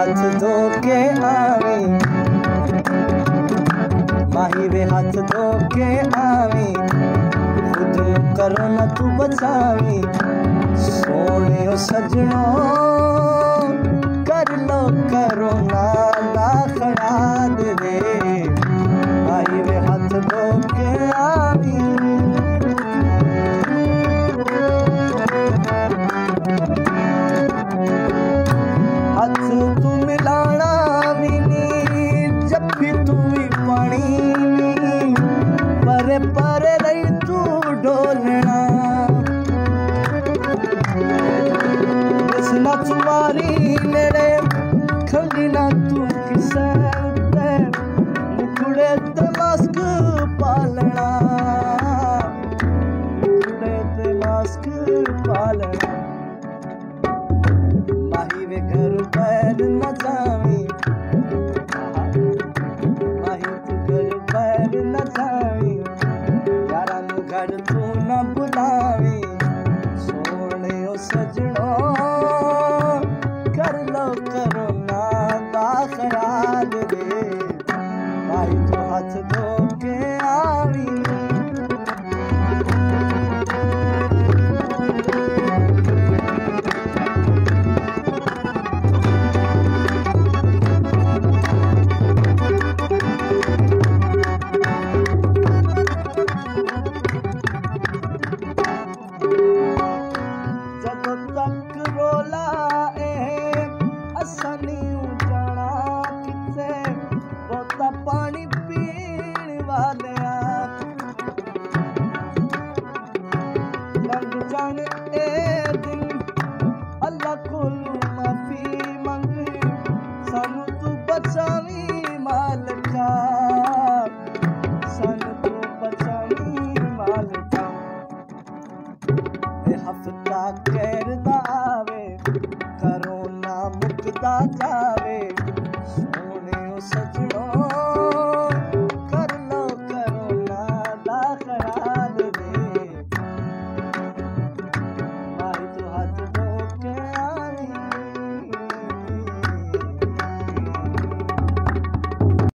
हाथ धो के आवी, माही वे हाथ धो के आवी, खुद करो न तू बचावी। सोने ओ सजनो कर लो करो ना खड़ा दे, माही वे हाथ धो के आवी। हाथ तू मिलाना भी नी जब भी तू ही पानी नी, परे परे रही तू डोलना। ना तुम्हारी नेड़े खंगी ना तू किसे उत्ते, मुखड़े ते मास्क पालना, मुखड़े ते मास्क पालना। माही वे घर पैर न जावी, माही तू घर पैर न जावी, यारा नु घर तू न बुलावी। सोने ओ सजनो कर लो करो ना खयाल दे, माही तू हाथ धो के आवी। तक रोला असनी जाना किसे, बोता पानी पीण वाले लग जान ए दिन। अल्लाह कोलू माफी मंग, सानू तू बचावी मालका, सानू तू बचावी मालका। हफ्ता कहरदा आवे, करो ना मुकदा जावे।